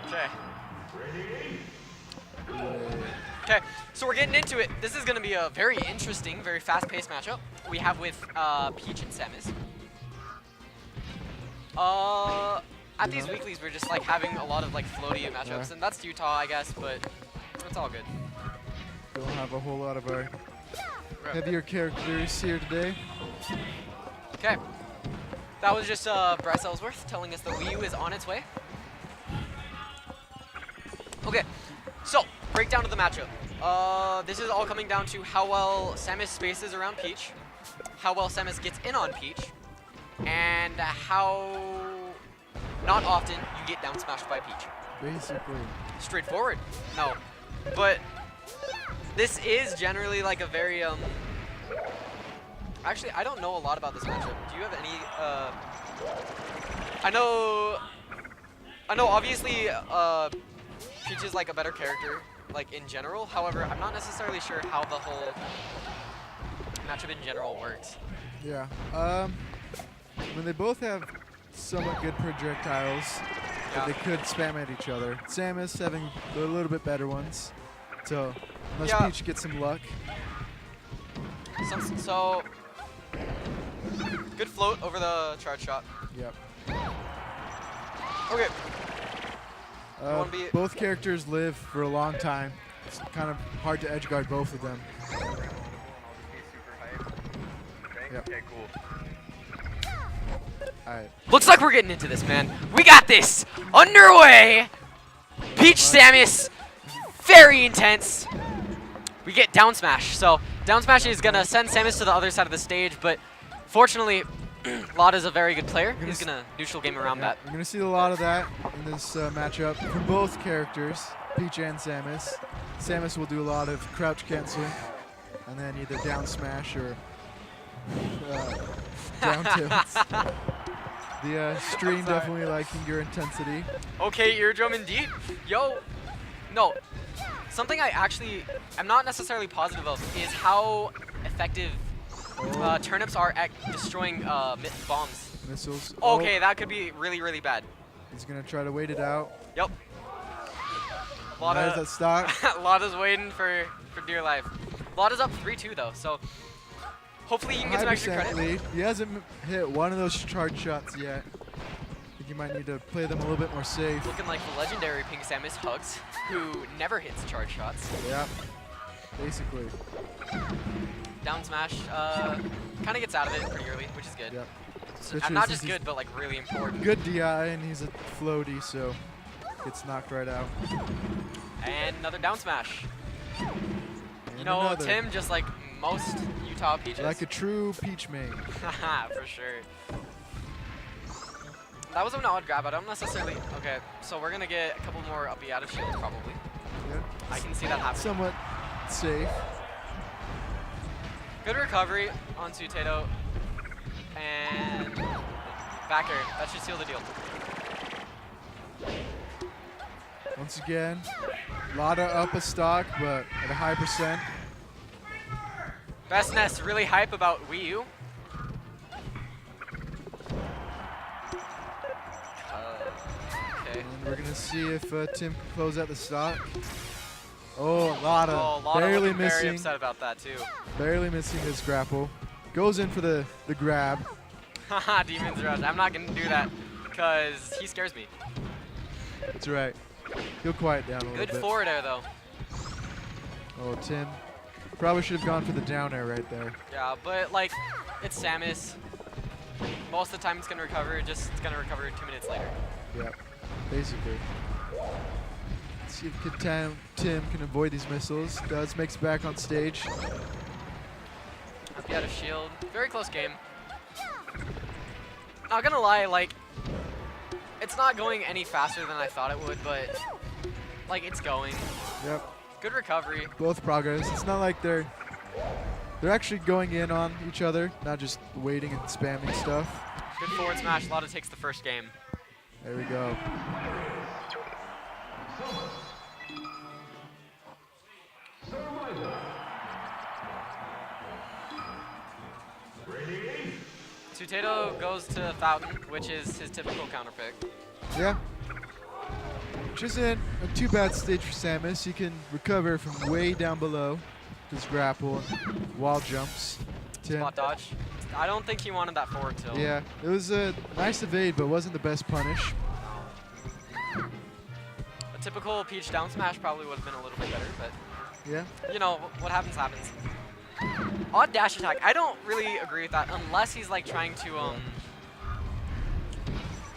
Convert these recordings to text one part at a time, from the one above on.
Okay. Okay, so we're getting into it. This is going to be a very interesting, very fast-paced matchup we have with Peach and Samus. At these weeklies, we're just like having a lot of like floaty matchups, and that's Utah, I guess, but it's all good. Don't have a whole lot of our heavier characters here today. Okay, that was just Bryce Ellsworth telling us the Wii U is on its way. Okay, so breakdown of the matchup. This is all coming down to how well Samus spaces around Peach, how well Samus gets in on Peach, and how not often you get down smashed by Peach. Basically. Straightforward. No. But this is generally like a very, actually, I don't know a lot about this matchup. Do you have any, I know obviously, Peach is like a better character, like in general. However, I'm not necessarily sure how the whole matchup in general works. Yeah. I mean, they both have somewhat good projectiles that they could spam at each other. Samus having a little bit better ones. So, unless Peach gets some luck. So, good float over the charge shot. Yep. Okay. Both characters live for a long time. It's kind of hard to edge guard both of them. Yep. Okay, cool. Alright. Looks like we're getting into this, man. We got this! Underway! Peach Samus, very intense. We get down smash. So, down smash is gonna send Samus to the other side of the stage, but fortunately, Lada's a very good player. He's gonna neutral game around that. We're gonna see a lot of that in this matchup from both characters, Peach and Samus. Samus will do a lot of crouch canceling, and then either down smash or down tilts. The stream definitely liking your intensity. Okay, eardrum indeed. Yo, no. Something I'm not necessarily positive of is how effective turnips are at destroying bombs. Missiles. Okay, that could be really, really bad. He's gonna try to wait it out. Yep. There's that stock. Lada's waiting for dear life. Lada's up 3-2 though, so hopefully he can get some extra credit. Lead. He hasn't hit one of those charge shots yet. I think you might need to play them a little bit more safe. Looking like the legendary Pink Samus Hugs, who never hits charge shots. Yeah, basically. Down smash, kind of gets out of it pretty early, which is good. Yep. So, not just good, but like really important. Good DI, and he's a floaty, so gets knocked right out. And another down smash. And you know, another. Tim, just like most Utah Peaches. Like a true Peach main. Haha, for sure. That was an odd grab. I don't necessarily. Okay, so we're gonna get a couple more up out of shield probably. Yeah. I can see that happening. Somewhat safe. Good recovery on Tsuteto. And back air. That should seal the deal. Once again, Lada up a stock, but at a high percent. Best Nest really hype about Wii U. Okay. And we're gonna see if Tim can close out the stock. Oh, Lada, barely missing. Very upset about that too. Barely missing his grapple. Goes in for the grab. Haha, Demon's Rush. I'm not gonna do that because he scares me. That's right. He'll quiet down a little bit. Good forward air though. Oh, Tim. Probably should have gone for the down air right there. Yeah, but like, it's Samus. Most of the time it's gonna recover, it's gonna recover 2 minutes later. Yeah, basically. Let's see if Tim can avoid these missiles. Does, makes it back on stage. Up out of shield. Very close game. Not gonna lie, like, it's not going any faster than I thought it would, but like it's going. Yep. Good recovery. Both progress. It's not like they're actually going in on each other, not just waiting and spamming stuff. Good forward smash. Lada takes the first game. There we go. Tsuteto goes to Fountain, which is his typical counter pick. Yeah. which isn't a too bad stage for Samus. He can recover from way down below with his grapple and wall jumps. Tim. Spot dodge. I don't think he wanted that forward tilt. Yeah, it was a nice evade, but wasn't the best punish. A typical Peach down smash probably would have been a little bit better, but Yeah. you know, what happens, happens. Odd dash attack. I don't really agree with that unless he's like trying to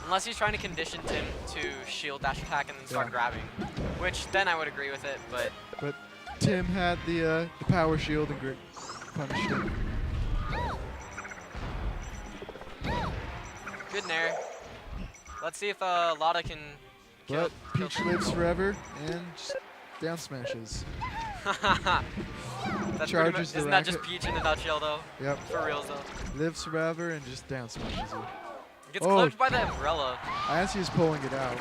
unless he's trying to condition Tim to shield dash attack and then start grabbing, which then I would agree with it, but Tim had the power shield and punished him. Good nair. Let's see if Lada can kill. But Peach lives forever and just down smashes. That's Charges the isn't that just racket. Peach in a nutshell, though? Yep. For reals, though. Lives forever and just down smashes him. Gets clipped by the umbrella. As he's pulling it out.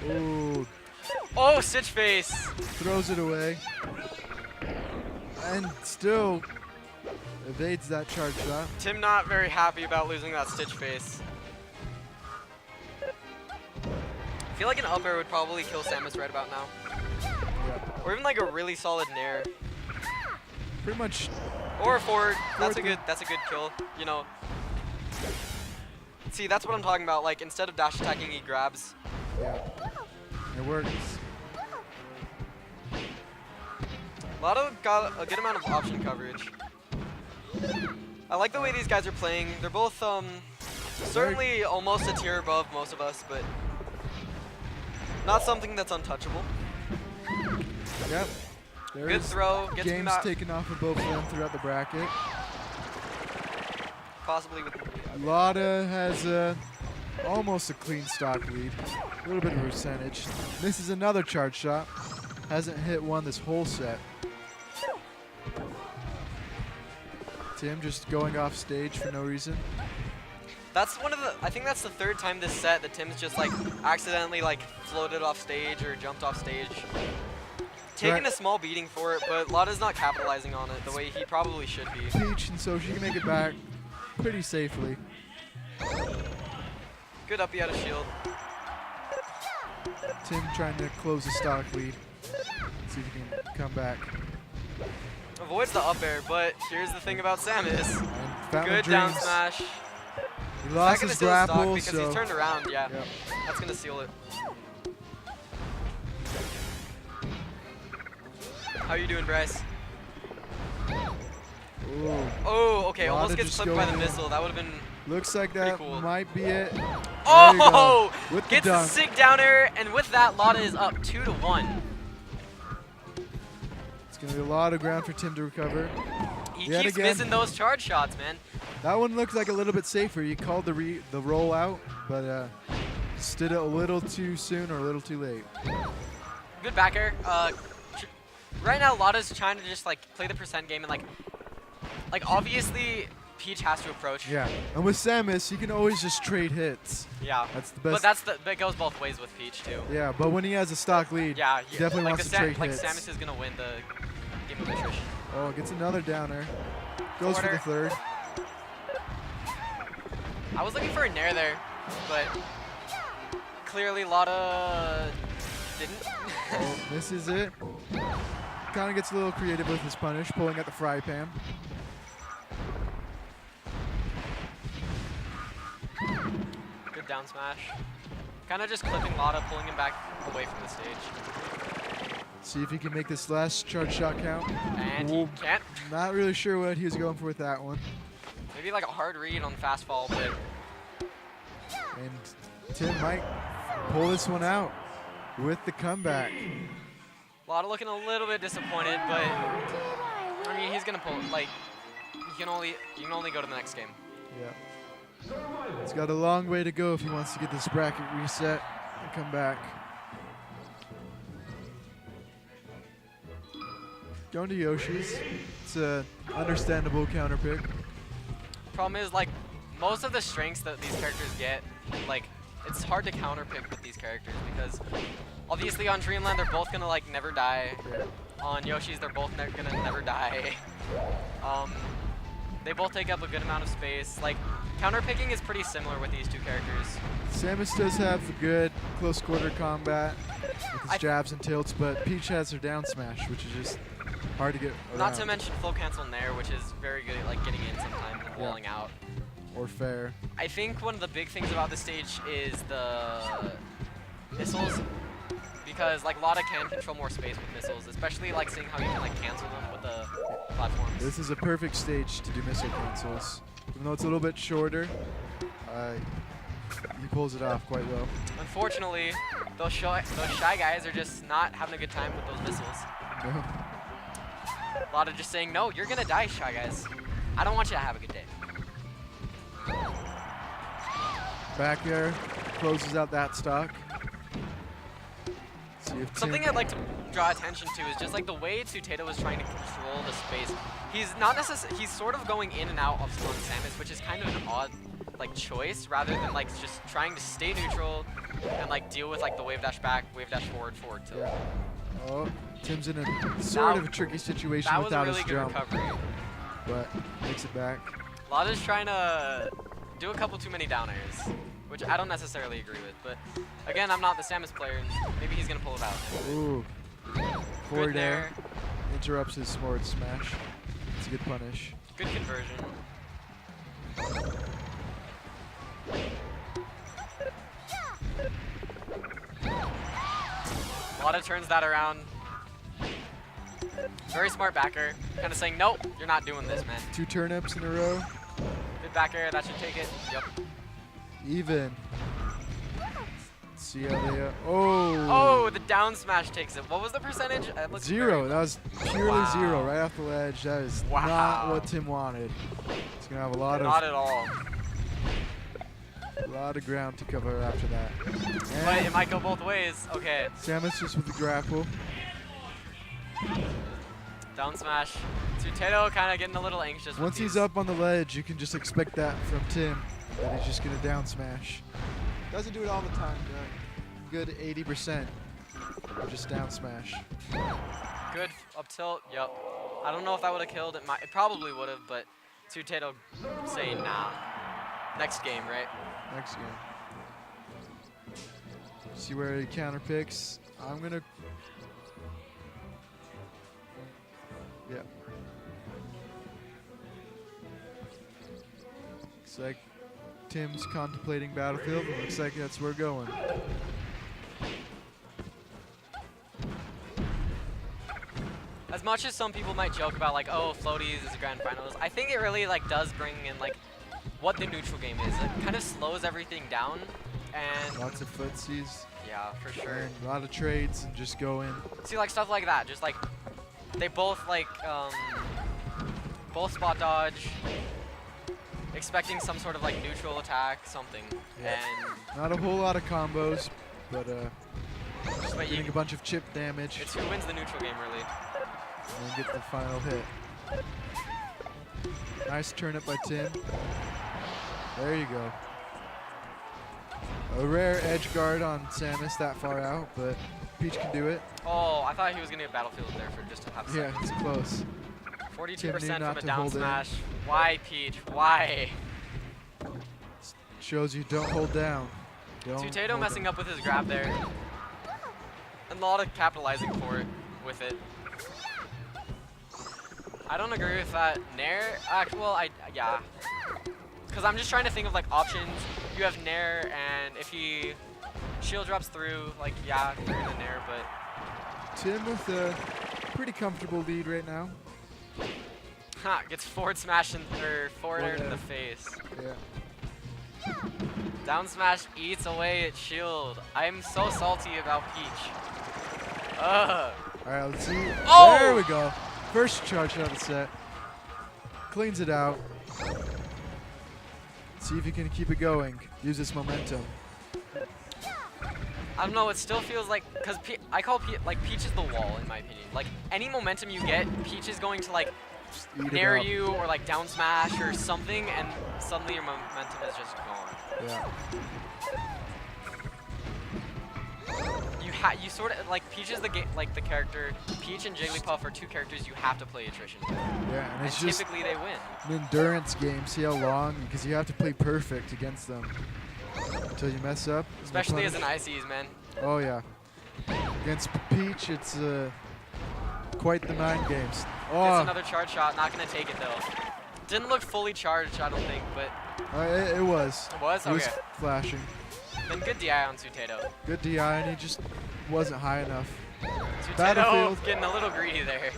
Ooh, Oh, Stitch face. throws it away. And still evades that charge shot. Tim not very happy about losing that Stitch face. I feel like an up air would probably kill Samus right about now. Yeah. Or even like a really solid nair. Pretty much. Or a forward. That's a Forward good kill. You know. See, that's what I'm talking about. Like instead of dash attacking, he grabs. Yeah. It works. Lada got a good amount of option coverage. I like the way these guys are playing. They're both certainly almost a tier above most of us, but not something that's untouchable. Yep. Good There's throw. Gets me games that taken off of both of them throughout the bracket. possibly with. Lada has almost a clean stock lead. A little bit of percentage. Misses another charge shot. Hasn't hit one this whole set. Tim just going off stage for no reason. That's one of the. I think that's the third time this set that Tim's just like accidentally like floated off stage or jumped off stage. Taking a small beating for it, but Lada's not capitalizing on it the way he probably should be. Peach, and so she can make it back pretty safely. Good up, he had a shield. Tim trying to close the stock lead. See if he can come back. Avoids the up air, but here's the thing about Samus. And Fountain Good of down Dreams. smash. He lost Not his gonna seal stock grapple, because so he's turned around. Yeah, Yep. that's gonna seal it. How you doing, Bryce? Ooh. Oh, okay. Lada Almost gets just clipped by the going in. missile. That would have been. Looks like Pretty that cool. might be it. There you Oh! go. With the Gets the dunk. sick down air, and with that, Lada is up 2-1. It's going to be a lot of ground for Tim to recover. He Yet keeps again. missing those charge shots, man. That one looked like a little bit safer. He called the roll out, but just did it a little too soon or a little too late. Good back air. Right now, Lada's trying to just like play the percent game and like obviously Peach has to approach. Yeah, and with Samus, you can always just trade hits. Yeah. That's the best. But that goes both ways with Peach too. Yeah, but when he has a stock lead, Yeah. he definitely like wants the to trade like hits. Samus is gonna win the game of attrition. Oh, gets another downer. Goes for the third. I was looking for a nair there, but clearly Lada didn't. Oh, misses it. Kind of gets a little creative with his punish, pulling at the fry pan. Good down smash. Kind of just clipping Lada, pulling him back away from the stage. See if he can make this last charge shot count. And Ooh, he can't. Not really sure what he was going for with that one. Maybe like a hard read on fast fall, but And Tim might pull this one out with the comeback. Lada looking a little bit disappointed, but I mean he's gonna pull like you can only go to the next game. Yeah. He's got a long way to go if he wants to get this bracket reset and come back. Going to Yoshi's. It's a understandable counter pick. Problem is like most of the strengths that these characters get, like it's hard to counter pick with these characters because obviously on Dreamland they're both gonna like never die. Yeah. On Yoshi's they're both gonna never die. They both take up a good amount of space. Like, counter picking is pretty similar with these two characters. Samus does have a good close quarter combat with his jabs and tilts, but Peach has her down smash, which is just hard to get around. Not to mention full cancel Nair, which is very good at like getting in sometimes and walling out. Or fair. I think one of the big things about this stage is the missiles, because like Lada can control more space with missiles, especially like seeing how you can like cancel them with the platforms. This is a perfect stage to do missile cancels. Even though it's a little bit shorter, he pulls it off quite well. Unfortunately, those shy guys are just not having a good time with those missiles. No. Lada just saying, no, you're gonna die, shy guys. I don't want you to have a good day. Back air closes out that stock. See if Something I'd like to draw attention to is just like the way Tsuteto is trying to control the space. He's not necessarily, he's sort of going in and out of on Samus, which is kind of an odd like choice, rather than like just trying to stay neutral and like deal with like the wave dash back, wave dash forward, forward tilt. Yeah. Oh, Tim's in a sort of a tricky situation without his jump. That was a really good recovery. But makes it back. Lada's trying to do a couple too many down airs, which I don't necessarily agree with. But again, I'm not the Samus player, and maybe he's gonna pull it out. Ooh. Forward air. Interrupts his forward smash. It's a good punish. Good conversion. Lada turns that around. Very smart backer. Kind of saying, nope, you're not doing this, man. 2 turnips in a row. Good back air, that should take it. Yep. Even. Let's see how they oh. Oh, the down smash takes it. What was the percentage? It looks 0. That was purely wow. 0 right off the ledge. That is not what Tim wanted. He's going to have a lot not at all. A lot of ground to cover after that. And but it might go both ways. Okay. Samus just with the grapple. Down smash. Tsuteto kind of getting a little anxious. Once he's up on the ledge, you can just expect that from Tim. That he's just going to down smash. Doesn't do it all the time, but good 80%. Just down smash. Good up tilt. Yep. I don't know if that would have killed it. It probably would have, but Tsuteto saying nah. Next game, right? Next game. See where he counter picks. I'm going to. Yeah. Looks like Tim's contemplating Battlefield. It looks like that's where we're going. As much as some people might joke about like, oh, floaties is a grand finals, I think it really like does bring in like what the neutral game is. It kind of slows everything down, and lots of footsies. Yeah, for sure. And a lot of trades and just go in. See, like stuff like that, just like they both like both spot dodge, expecting some sort of like neutral attack, something. Yeah. And not a whole lot of combos, but just getting a bunch of chip damage. It's who wins the neutral game, really. And then get the final hit. Nice turn up by Tim. There you go. A rare edge guard on Samus that far out, but Peach can do it. Oh, I thought he was going to get Battlefield there for just a half a second. Yeah, it's close. 42% from a down smash. Why, Peach? Why? Shows you don't hold down. Tsuteto messing up with his grab there. And Lada capitalizing for it with it. I don't agree with that. Nair, well, yeah. Because I'm just trying to think of like options. You have Nair, and if he shield drops through, like, yeah, you're gonna Nair, but. Tim with a pretty comfortable lead right now. Ha, gets forward smash or forward air to the face. Yeah. Down smash eats away at shield. I'm so salty about Peach. Ugh. All right, let's see. Oh! There we go. First charge out of the set. Cleans it out. See if he can keep it going. Use this momentum. I don't know, it still feels like, because I call Peach is the wall, in my opinion. Like, any momentum you get, Peach is going to, like, nair you or, like, down smash or something, and suddenly your momentum is just gone. Yeah. You you sort of like Peach is the character. Peach and Jigglypuff are two characters you have to play attrition with. Yeah, and it's And just typically they win. an endurance game. See how long, because you have to play perfect against them until you mess up. Especially as an ICs, man. Oh yeah. Against Peach, it's quite the mind games. It's Oh, another charge shot. Not gonna take it though. Didn't look fully charged, I don't think, but it was. it was It was okay. flashing. Then good DI on Tsuteto. Good DI, and he just wasn't high enough. Tsuteto Battlefield. getting a little greedy there.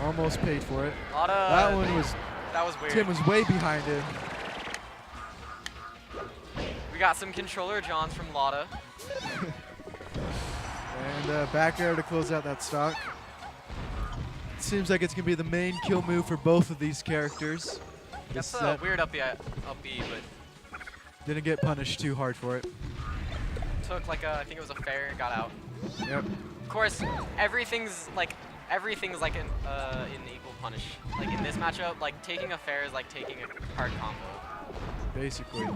Almost paid for it. Lada, That one was. that was weird. Tim was way behind him. We got some controller Johns from Lada. And back air to close out that stock. Seems like it's going to be the main kill move for both of these characters. That's This a set weird up B, but didn't get punished too hard for it. took like I think it was a fair, got out. Yep. Of course, everything's like an equal punish. Like in this matchup, like taking a fair is like taking a hard combo. Basically.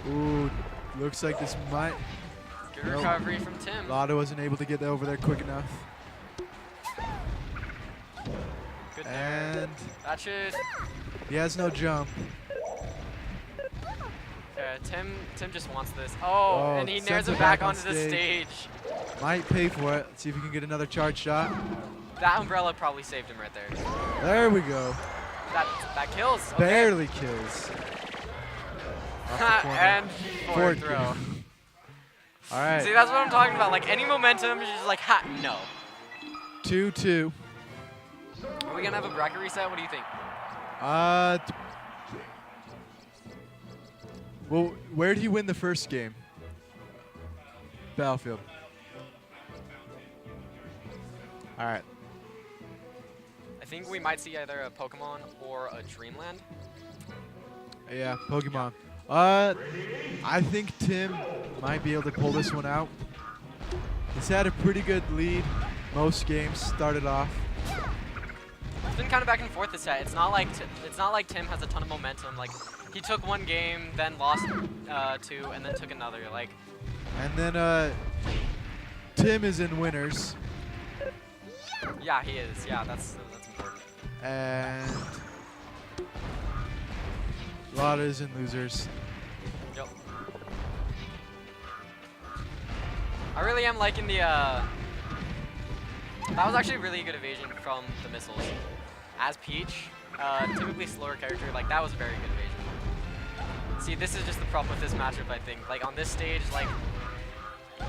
Ooh, looks like this might. Good Nope. recovery from Tim. Lada wasn't able to get over there quick enough. Good there. And That should. he has no jump. Tim just wants this. Oh, and he sends nares it it back back on onto the stage. Might pay for it. Let's see if he can get another charge shot. That umbrella probably saved him right there. There we go. That kills. Okay. Barely kills. Off the corner. And forward Forward throw. All right. See, that's what I'm talking about. Like any momentum, is just like, ha, no. 2-2. Are we gonna have a bracket reset? What do you think? Well, where did he win the first game? Battlefield. All right. I think we might see either a Pokemon or a Dreamland. Yeah, Pokemon. I think Tim might be able to pull this one out. He's had a pretty good lead most games. Started off. It's been kind of back and forth this set. It's not like Tim has a ton of momentum. Like he took one game, then lost two, and then took another. Like. And then Tim is in winners. Yeah, he is. Yeah, that's important. And Lada is in losers. Yep. I really am liking the. That was actually really good evasion from the missiles. As Peach, typically slower character, like that was a very good evasion. See, this is just the problem with this matchup, I think. Like on this stage, like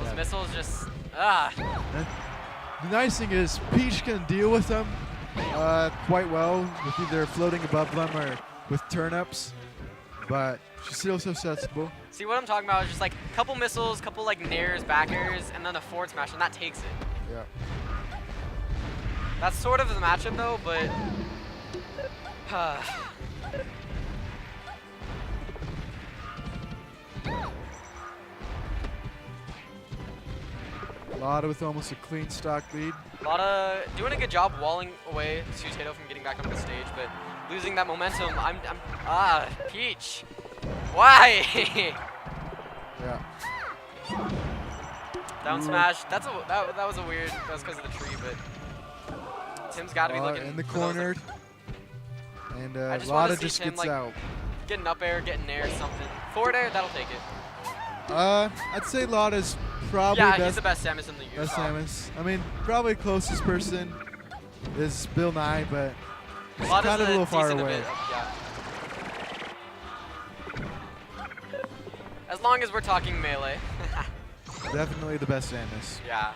those missiles just And the nice thing is Peach can deal with them quite well with either floating above them or with turnips, but she's still so susceptible. See what I'm talking about is just like a couple missiles, couple like nairs, back airs, and then a forward smash, and that takes it. Yeah. That's sort of the matchup though, but Lada with almost a clean stock lead. Lada doing a good job walling away Tsuteto from getting back onto the stage, but losing that momentum. Peach. Why? Yeah. Down smash. That was a weird. That was because of the tree, but Tim's got to be looking in the for those, corner. like, And I just wanna Lada see just Tim, gets like, out. get an up air, get an air, something. Forward air, that'll take it. I'd say Lada's probably Yeah, best. he's the best Samus in the year. Best Samus. I mean, probably closest person is Bill Nye, but he's Lada's kind of a little far decent away. bit, yeah. As long as we're talking melee. Definitely the best Samus. Yeah.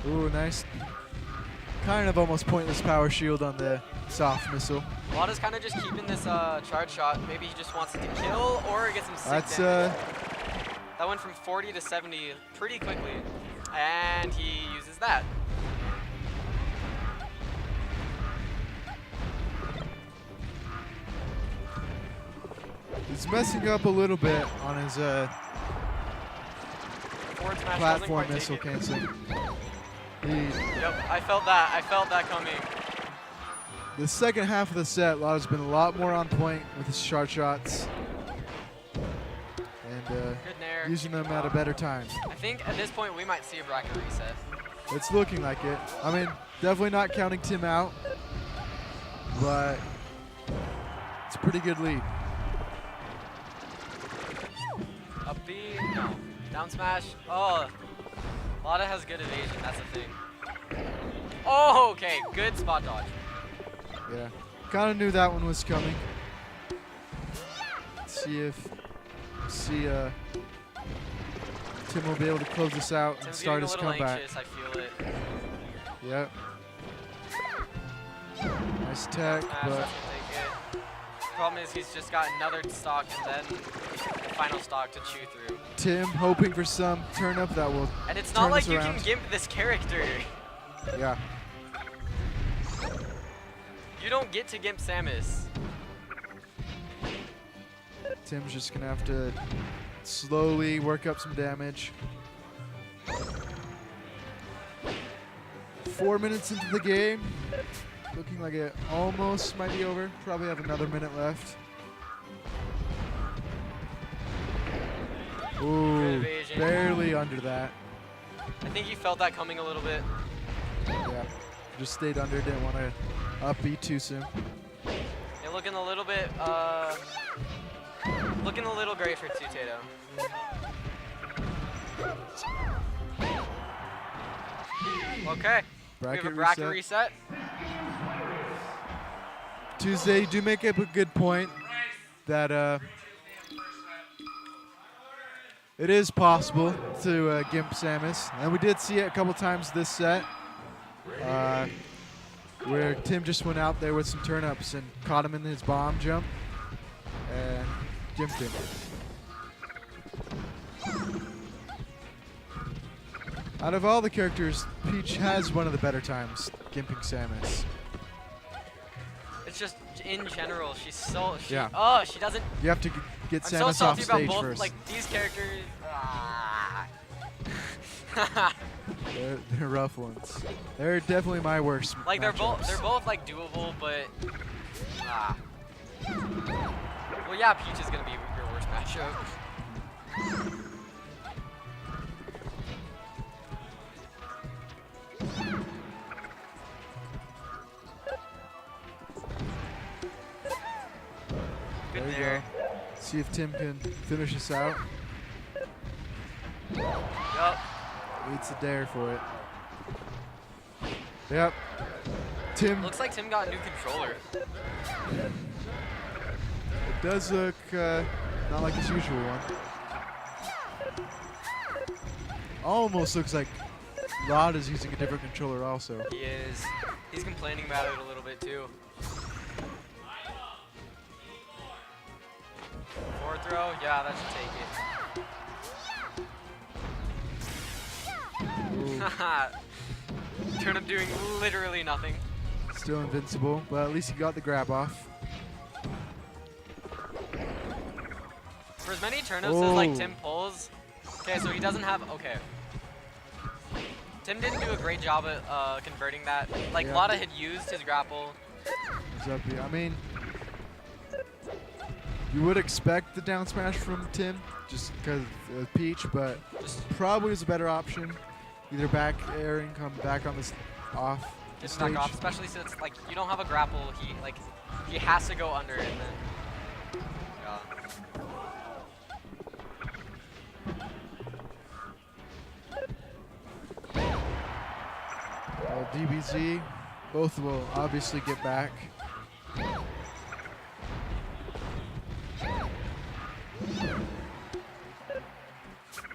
Ooh, nice. Kind of almost pointless power shield on the soft missile. Lada's kind of just keeping this charge shot. Maybe he just wants it to kill or get some sick That's damage. That went from 40 to 70 pretty quickly, and he uses that. he's messing up a little bit on his Forward smash doesn't platform quite missile take it. canceling. Yep, I felt that. I felt that coming. the second half of the set, Lada's been a lot more on point with his short shots. And Good nair. using them at a better time. I think at this point we might see a bracket reset. It's looking like it. I mean, definitely not counting Tim out, but it's a pretty good lead. Up B, no. Down smash. Oh, Lada has good evasion. That's the thing. Oh, okay. Good spot dodge. Yeah, kind of knew that one was coming. Let's see Tim will be able to close this out and Tim's start getting his a little comeback. anxious, I feel it. Yep. Nice tech, Smash, but that's gonna take it. Problem is he's just got another stock and then final stock to chew through. Tim hoping for some turn up that will And it's turn not like this you around. can gimp this character. Yeah. You don't get to gimp Samus. Tim's just gonna have to slowly work up some damage. 4 minutes into the game. Looking like it almost might be over. Probably have another minute left. Ooh, evasion. barely under that. I think he felt that coming a little bit. Yeah, just stayed under. Didn't want to up B too soon. You're looking a little bit, looking a little great for Tsuteto. Okay, we have a bracket reset. Tuesday, you do make up a good point that it is possible to gimp Samus, and we did see it a couple times this set, where Tim just went out there with some turn-ups and caught him in his bomb jump and gimped him. Out of all the characters, Peach has one of the better times gimping Samus. It's just in general, she's so. Yeah. Oh, she doesn't. You have to get I'm so Samus off salty about stage both. first. Like these characters. Ah. They're rough ones. They're definitely my worst. Like they're matchups. both like doable, but. Ah. Well, yeah, Peach is gonna be your worst matchup. Good There you there. go. See if Tim can finish this out. Yup. Needs a dare for it. Yep. Tim. Looks like Tim got a new controller. It does look not like his usual one. Almost looks like Lada's using a different controller also. He is. He's complaining about it a little bit too. Forward throw, yeah, that should take it. Haha. Turnip doing literally nothing. Still invincible, but at least he got the grab off. For as many turnips as like Oh. Tim pulls, okay, so he doesn't have, okay. Tim didn't do a great job at converting that. Like Yeah. Lada had used his grapple. He's up here. I mean, you would expect the down smash from Tim just because of Peach, but Just probably is a better option. Either back airing, come back on this off the didn't back stage. off, especially since like you don't have a grapple. He has to go under it and then. DBZ, both will obviously get back.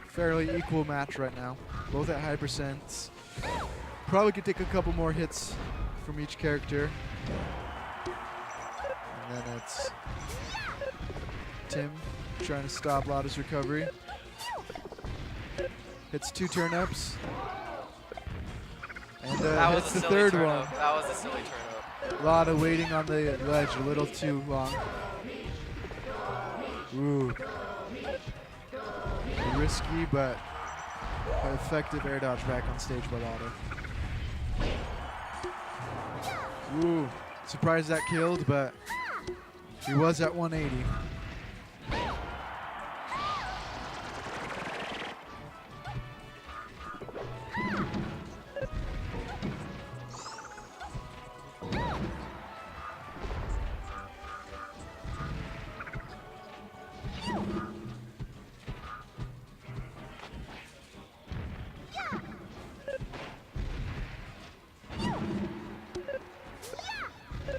Fairly equal match right now. Both at high percents. Probably could take a couple more hits from each character. And then it's Tim trying to stop Lada's recovery. Hits 2 turn-ups. And That was hits a the silly third turnip. one. That was a silly turnip. Lada waiting on the ledge a little too long. Ooh. Risky, but effective air dodge back on stage by Lada. Ooh. Surprised that killed, but he was at 180.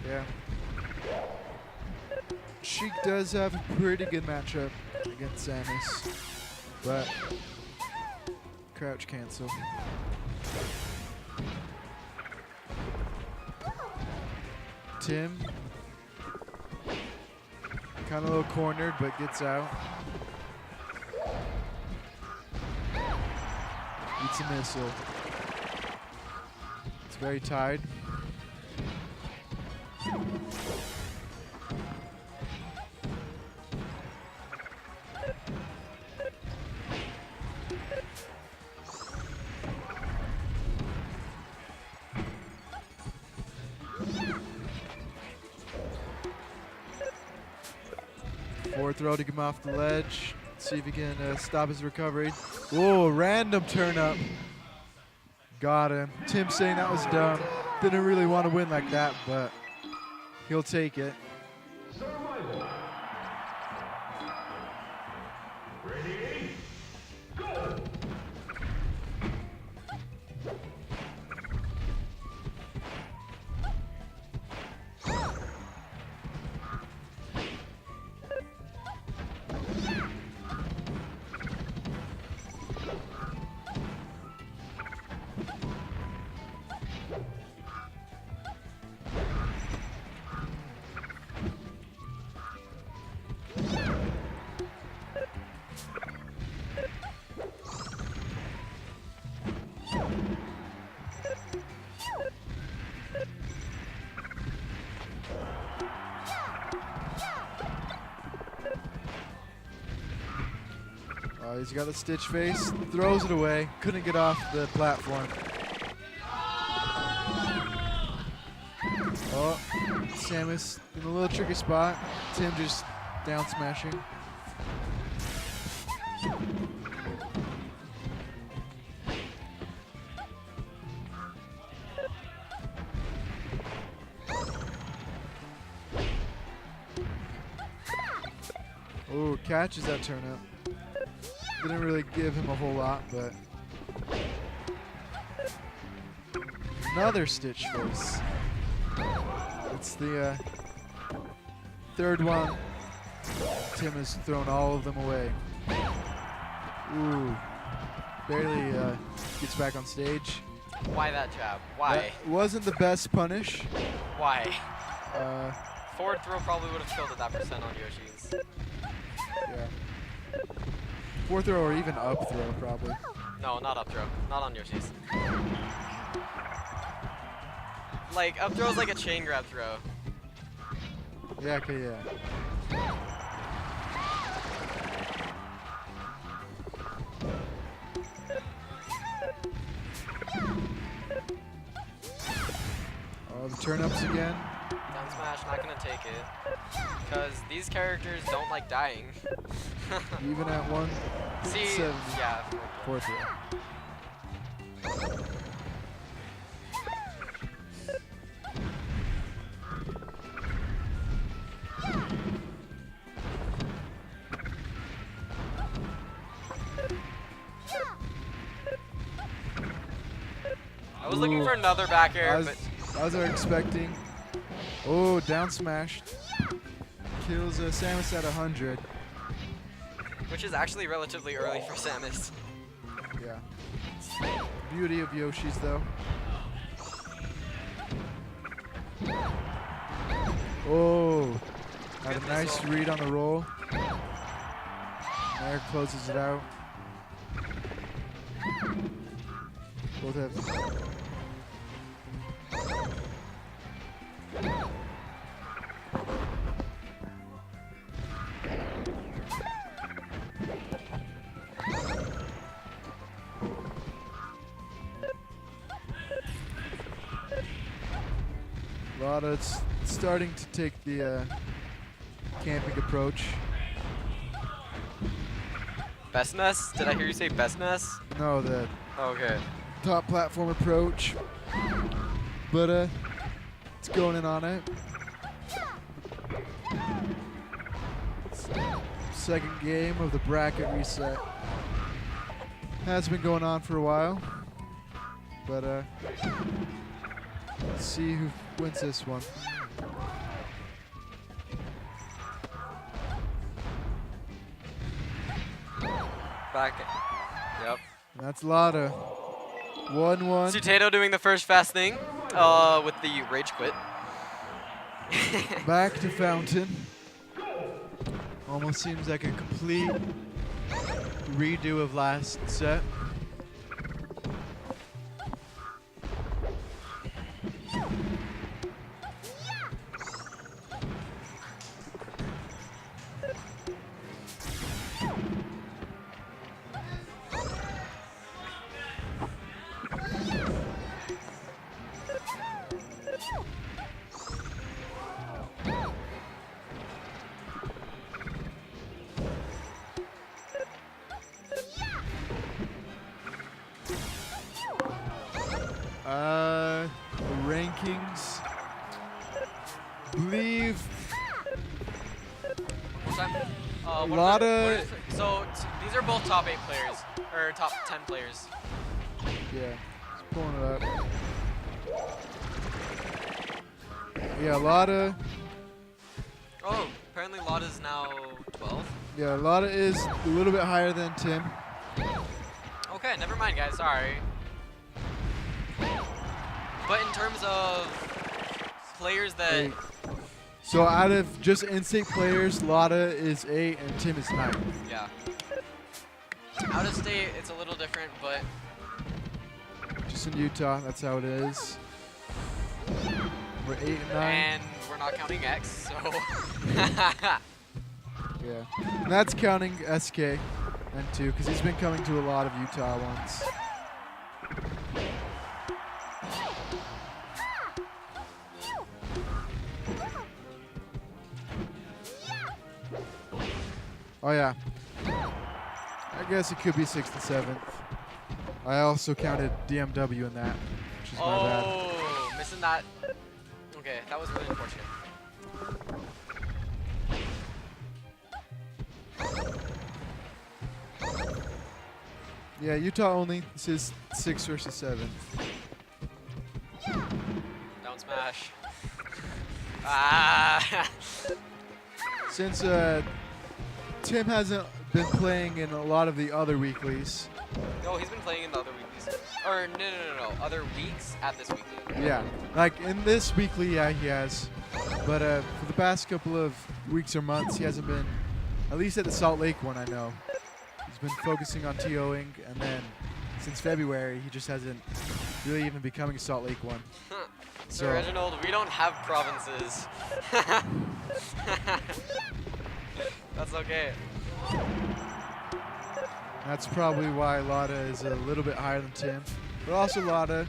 Yeah. Sheik does have a pretty good matchup against Samus, but crouch cancel. Tim, kind of a little cornered, but gets out. Eats a missile. It's very tied. Forward throw to get him off the ledge. See if he can stop his recovery. Whoa, random turn up. Got him. Tim saying that was dumb. Didn't really want to win like that, but he'll take it. Ready, go! He's got the stitch face, throws it away, couldn't get off the platform. Oh, Samus in a little tricky spot. Tim just down smashing. Oh, catches that turnip. Didn't really give him a whole lot, but another stitch face. It's the third one. Tim has thrown all of them away. Ooh, barely gets back on stage. Why that jab? Why? That wasn't the best punish. Why? Uh, Forward throw probably would have killed at that percent on Yoshi's. yeah. Forward throw or even up throw, probably. No, not up throw. Not on Yoshi's. Like, up throw's like a chain grab throw. Yeah, okay, yeah. Oh, the turn-ups again. Down smash, not gonna take it. Because these characters don't like dying. Even at 170. See, yeah. Fourth throw. I was looking for another back air, but I was expecting. Oh, down smashed. Kills Samus at 100. which is actually relatively early for Samus. Yeah. Beauty of Yoshi's, though. Oh, had a nice read on the roll. Nair closes it out. Both have. Lada starting to take the camping approach. Best mess? Did I hear you say best mess? No, the Okay. top platform approach. But it's going in on it. Second game of the bracket reset. Has been going on for a while. But let's see who wins this one. Back. Yep. And that's Lada. 1-1. Tsuteto doing the first fast thing with the rage quit. Back to Fountain. Almost seems like a complete redo of last set. The rankings. Believe One time. Lada- So these are both top 8 players, or top 10 players. yeah, just pulling it up. Yeah, Lada. Oh, apparently Lada's now 12. Yeah, Lada is a little bit higher than Tim. Okay, never mind, guys. Sorry. But in terms of players that Eight. So out of just in-state players, Lada is 8 and Tim is 9. yeah, out of state, it's a little different, but Just in Utah, that's how it is. We're 8 and 9. and we're not counting X, so Yeah, and that's counting SK and 2 because he's been coming to a lot of Utah ones. Oh yeah, I guess it could be 6th and 7th. I also counted DMW in that, which is my bad. oh, missing that. Okay, that was really unfortunate. Yeah, Utah only. This is 6th versus 7th. Down smash. Ah. Since Tim hasn't been playing in a lot of the other weeklies. No, he's been playing in the other weeklies. Or no. Other weeks at this weekly. Yeah, like in this weekly, yeah, he has. But for the past couple of weeks or months, he hasn't been, at least at the Salt Lake one, I know. He's been focusing on TOing, and then since February, he just hasn't really even becoming a Salt Lake one. Sir Reginald, we don't have provinces. That's okay. That's probably why Lada is a little bit higher than Tim. But also Lada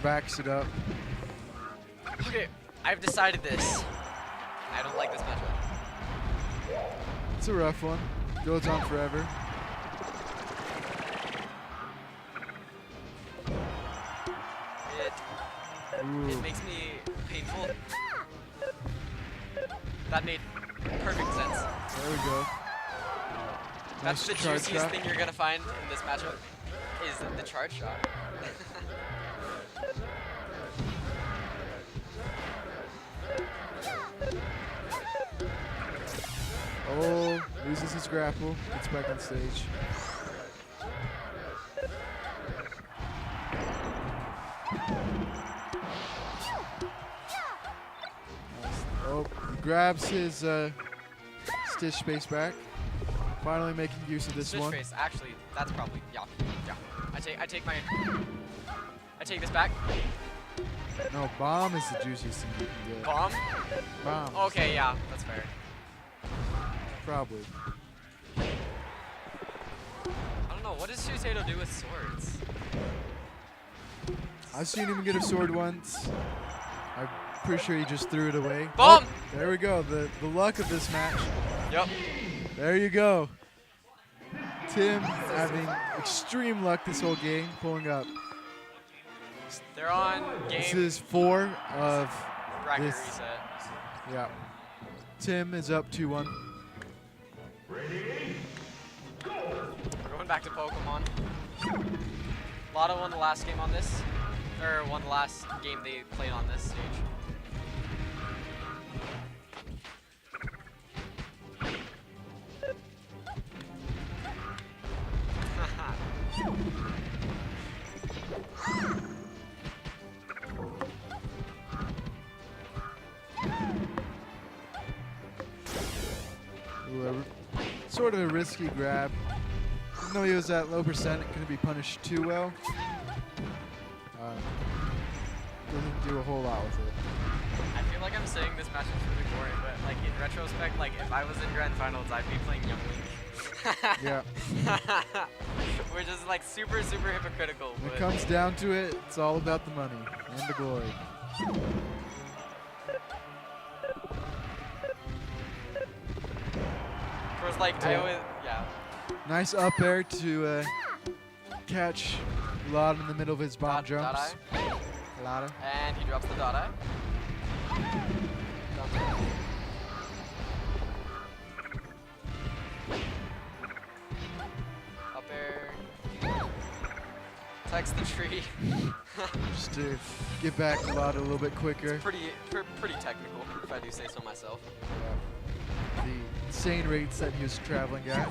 backs it up. Okay, I've decided this. I don't like this matchup. It's a rough one. Goes on forever. Ooh. It makes me painful. That made perfect sense. There we go. That's the Nice charge juiciest shot. thing you're gonna find in this matchup is the charge shot. Oh, loses his grapple. Gets back on stage. Nice. Oh, he grabs his Stitch space back. Finally making use of this Switch one. face, actually, that's probably yeah. I take this back. No, bomb is the juiciest thing you can get. Bomb? Bomb. Okay, yeah, that's fair. Probably. I don't know, what does Tsuteto do with swords? I've seen him get a sword once. I've Pretty sure he just threw it away. Boom! Oh, there we go. The luck of this match. Yep. There you go. Tim having extreme luck this whole game, pulling up. They're on This game is 4 of bracket this. reset. Yeah. Tim is up 2-1. Ready? Go! We're going back to Pokemon. Lada won the last game on this, or won the last game they played on this stage. Sort of a risky grab. Even though he was at low percent, it couldn't be punished too well. Doesn't do a whole lot with it. I feel like I'm saying this match is really boring, but like in retrospect, like if I was in Grand Finals, I'd be playing Young Link. Yeah. Which is like super hypocritical. When But it comes down to it, it's all about the money and the glory. of course, like I always, yeah. Nice up air to catch Lada in the middle of his bomb jumps. Dot Lada. and he drops the dot eye. Up air. Text the tree. Just to get back to Lada a little bit quicker. Pretty technical, if I do say so myself. Yeah. The insane rates that he was traveling at.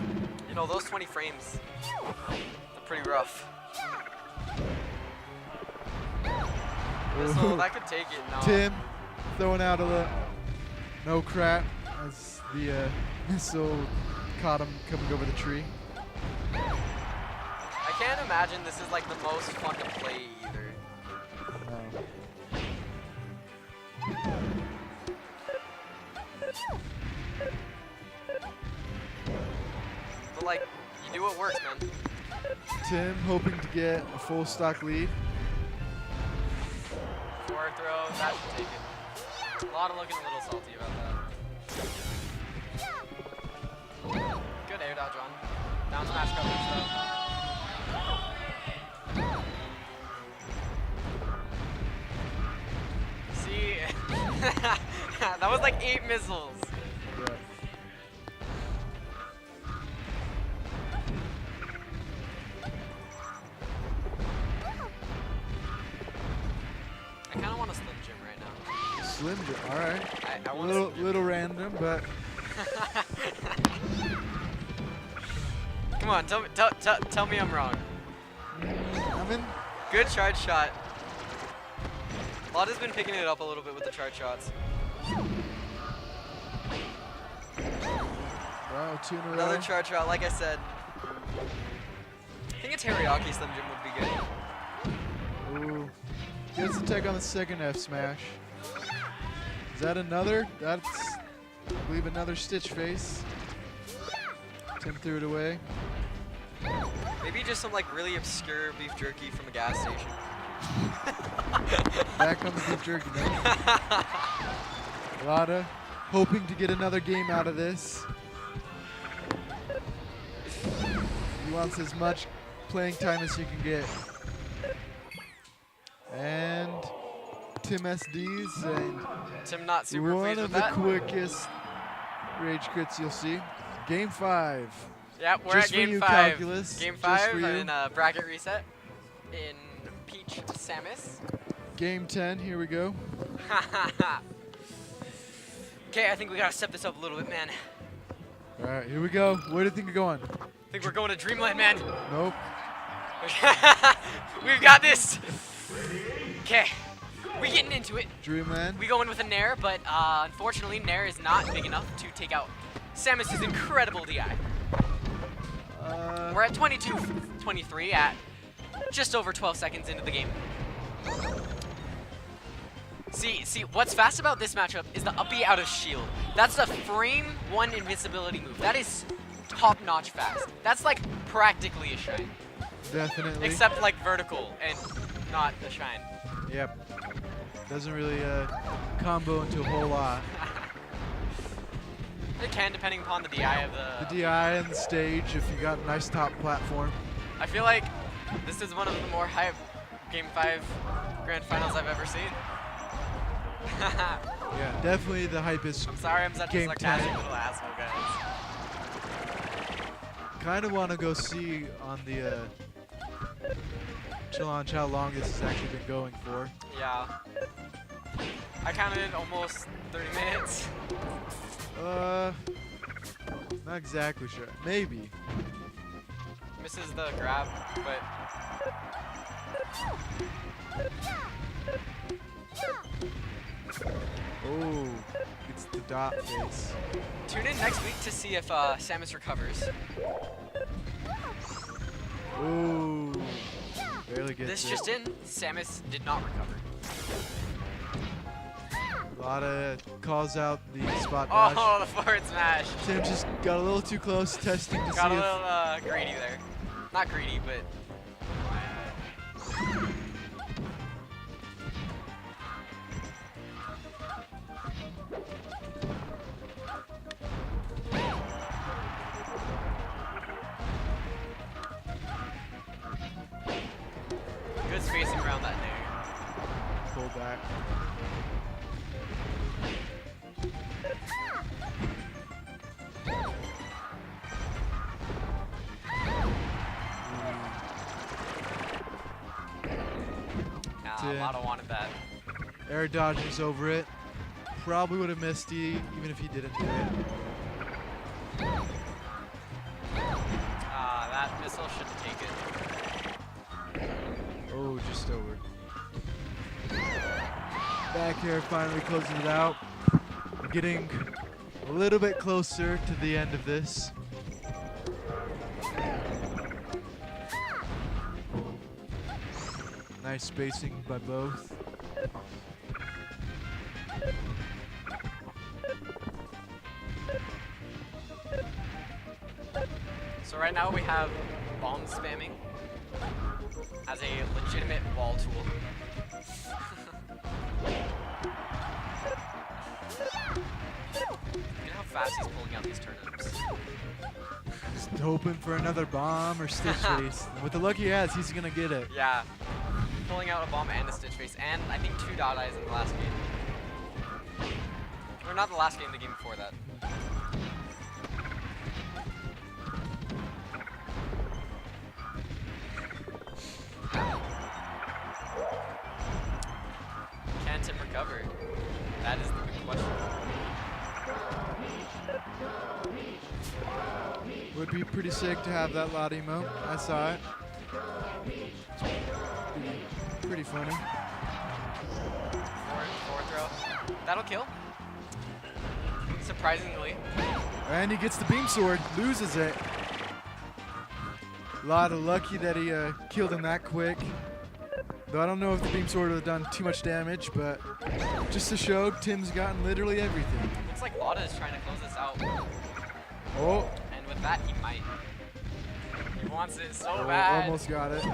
You know, those 20 frames, they're pretty rough. So that could take it. No. Tim throwing out a little no crap as the missile caught him coming over the tree. I can't imagine this is like the most fun to play either. But like, you do what works, man. Tim hoping to get a full stock lead. Forward throw, that should take it. Lada looking a little salty about that. Good air dodge on. Down smash coverage though. See, that was like 8 missiles. Yeah. I kind of want a Slim Jim right now. Slim Jim, all right. I A want little random, but Come on, tell me I'm wrong. I'm in. Good charge shot. Lada's been picking it up a little bit with the charge shots. Wow, 2 in a row. Another charge shot, like I said. I think a teriyaki Slim Jim would be good. Ooh. Gets the tech on the second F smash. Is that another? That's, I believe, another Stitch face. Tim threw it away. Maybe just some like really obscure beef jerky from a gas station. Back on the beef jerky now. Lada hoping to get another game out of this. He wants as much playing time as he can get. And Tim SDs and Tim not super one pleased of with the that. quickest rage crits you'll see. Game 5. Yep, we're Just at for game you, 5. Calculus. Game Just 5 for you. in bracket reset in Peach Samus. Game 10, here we go. Okay, I think we gotta step this up a little bit, man. All right, here we go. Where do you think you're going? I think we're going to Dreamland, man. Nope. We've got this. Okay, we getting into it. Dreamland. We go in with a Nair, but unfortunately, Nair is not big enough to take out Samus's incredible DI. We're at 22-23 at just over 12 seconds into the game. See, what's fast about this matchup is the uppy out of shield. That's the frame 1 invincibility move. That is top-notch fast. That's like practically a shine. Definitely. Except like vertical and not a shine. Yep. Doesn't really combo into a whole lot. It can, depending upon the DI of The DI and the stage, if you got a nice top platform. I feel like this is one of the more hype Game 5 Grand Finals I've ever seen. Yeah, definitely the hypest. I'm sorry I'm such a Game sarcastic 10. little asshole, guys. Kind of want to go see on the challenge how long this has actually been going for. Yeah. I counted almost 30 minutes. Not exactly sure. Maybe. Misses the grab, but Oh, it's the dot face. tune in next week to see if Samus recovers. Oh, barely gets This it. just in, Samus did not recover. Lada calls out the spot dash. Oh, the forward smash. Tim just got a little too close, testing to Got see a if little greedy there. Not greedy, but good spacing around that nade. pull back. A lot of wanted that. Air dodges over it. Probably would have missed E even if he didn't do it. That missile shouldn't take it. Oh, just over. Back air finally closing it out. Getting a little bit closer to the end of this. Nice spacing by both. So right now we have bomb spamming as a legitimate wall tool. Look at how fast he's pulling out these turnips. Just hoping for another bomb or stitch face. With the luck he has, he's gonna get it. Yeah. Pulling out a bomb and a stitch face, and I think 2 dot eyes in the last game. Or not the last game, the game before that. Can Tim recover? That is the big question. Would be pretty sick to have that Lada emote. I saw it. Pretty funny. Forward throw. That'll kill. Surprisingly. And he gets the beam sword, loses it. Lada lucky that he killed him that quick. Though I don't know if the beam sword would have done too much damage, but just to show, Tim's gotten literally everything. Looks like Lada is trying to close this out. Oh, And with that, he might. He wants it so oh, bad. almost got it. I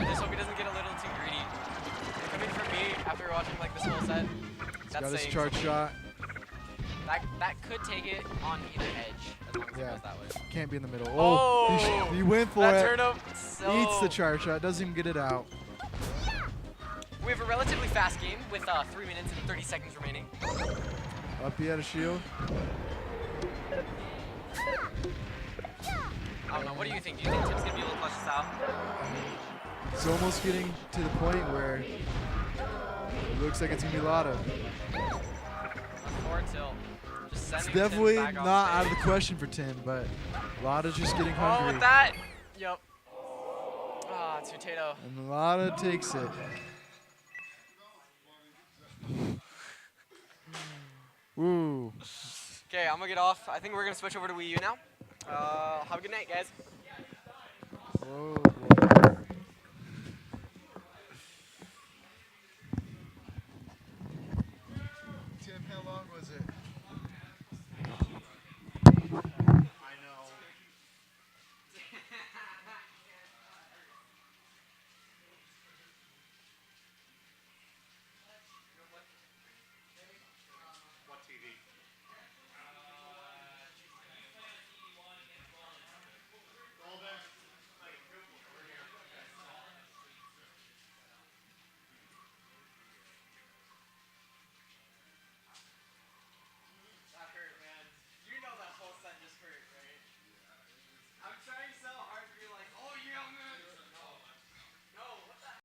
just hope he doesn't get a little too greedy. Coming from me after watching like this whole set, Got that's his saying charge something. shot. That could take it on either edge as long as Yeah. it goes that way. Can't be in the middle. Oh, he went for that it. turnip so Eats the charge shot. Doesn't even get it out. We have a relatively fast game with 3 minutes and 30 seconds remaining. Up he had a shield. I don't know. What do you think? Do you think Tim's gonna be able to clutch this out? It's almost getting to the point where it looks like it's gonna be Lada. Forward tilt. Just It's sending Tim definitely back off not out of stage. the question for Tim, but Lada's just getting Oh, hungry. with that. Yep. Ah, Tsuteto. And Lada takes it. Ooh. Okay, I'm gonna get off. I think we're gonna switch over to Wii U now. Have a good night, guys. Whoa.